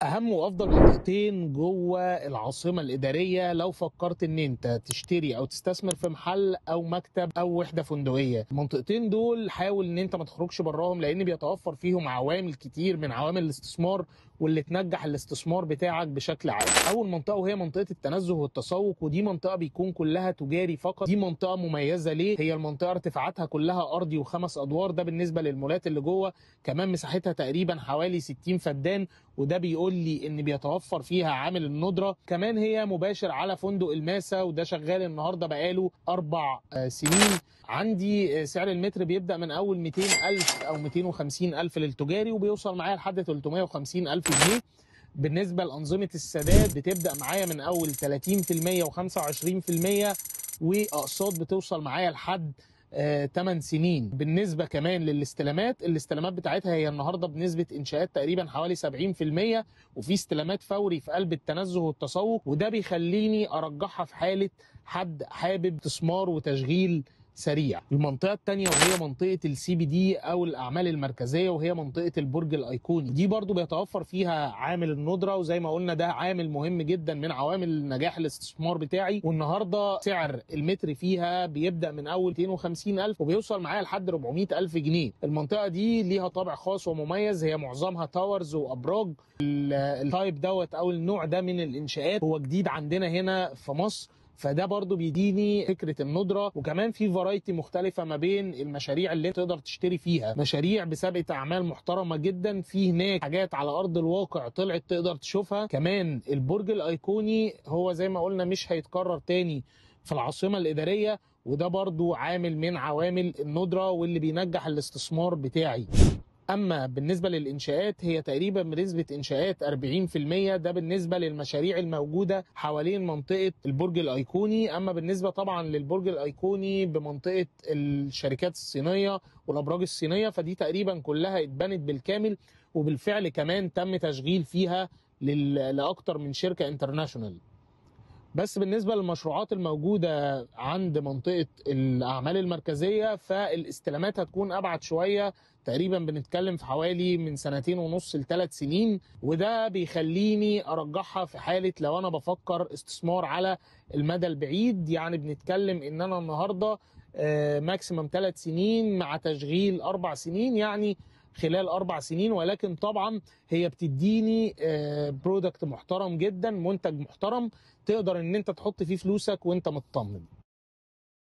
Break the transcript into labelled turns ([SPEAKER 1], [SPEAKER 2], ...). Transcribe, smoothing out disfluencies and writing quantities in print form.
[SPEAKER 1] اهم وافضل منطقتين جوه العاصمه الاداريه لو فكرت ان انت تشتري او تستثمر في محل او مكتب او وحده فندقيه. المنطقتين دول حاول ان انت ما تخرجش براهم، لان بيتوفر فيهم عوامل كتير من عوامل الاستثمار واللي تنجح الاستثمار بتاعك بشكل عام. اول منطقه وهي منطقه التنزه والتسوق، ودي منطقه بيكون كلها تجاري فقط. دي منطقه مميزه ليه؟ هي المنطقه ارتفاعاتها كلها ارضي وخمس ادوار، ده بالنسبه للمولات اللي جوه. كمان مساحتها تقريبا حوالي 60 فدان، وده بيقول لي ان بيتوفر فيها عامل الندره. كمان هي مباشر على فندق الماسا، وده شغال النهارده بقاله 4 سنين. عندي سعر المتر بيبدا من اول 200,000 او 250,000 للتجاري، وبيوصل معايا لحد 350,000 جنيه. بالنسبه لانظمه السداد بتبدا معايا من اول 30% و25%، واقساط بتوصل معايا لحد 8 سنين. بالنسبه كمان للاستلامات، الاستلامات بتاعتها هي النهارده بنسبه انشاءات تقريبا حوالي 70%، وفي استلامات فوري في قلب التنزه والتسوق، وده بيخليني ارجحها في حاله حد حابب استثمار وتشغيل سريع. المنطقه الثانيه وهي منطقه السي بي دي او الاعمال المركزيه، وهي منطقه البرج الايقوني. دي برضو بيتوفر فيها عامل الندره، وزي ما قلنا ده عامل مهم جدا من عوامل نجاح الاستثمار بتاعي. والنهارده سعر المتر فيها بيبدا من اول 250,000 وبيوصل معايا لحد 400,000 جنيه. المنطقه دي ليها طابع خاص ومميز، هي معظمها تاورز وابراج. التايب دوت او النوع ده من الانشاءات هو جديد عندنا هنا في مصر، فده برضو بيديني فكره الندره. وكمان في فرايتي مختلفه ما بين المشاريع اللي تقدر تشتري فيها، مشاريع بسابقه اعمال محترمه جدا، في هناك حاجات على ارض الواقع طلعت تقدر تشوفها. كمان البرج الايقوني هو زي ما قلنا مش هيتكرر تاني في العاصمه الاداريه، وده برضو عامل من عوامل الندره واللي بينجح الاستثمار بتاعي. اما بالنسبه للانشاءات هي تقريبا بنسبه انشاءات 40%، ده بالنسبه للمشاريع الموجوده حوالين منطقه البرج الايقوني. اما بالنسبه طبعا للبرج الايقوني بمنطقه الشركات الصينيه والابراج الصينيه، فدي تقريبا كلها اتبنت بالكامل، وبالفعل كمان تم تشغيل فيها لاكتر من شركه انترناشونال. بس بالنسبة للمشروعات الموجودة عند منطقة الأعمال المركزية، فالاستلامات هتكون أبعد شوية، تقريبا بنتكلم في حوالي من 2.5 ل3 سنين، وده بيخليني أرجحها في حالة لو أنا بفكر استثمار على المدى البعيد. يعني بنتكلم إن أنا النهاردة ماكسيمم 3 سنين مع تشغيل 4 سنين، يعني خلال 4 سنين. ولكن طبعا هي بتديني برودكت محترم جدا، منتج محترم تقدر ان انت تحط فيه فلوسك وانت مطمن.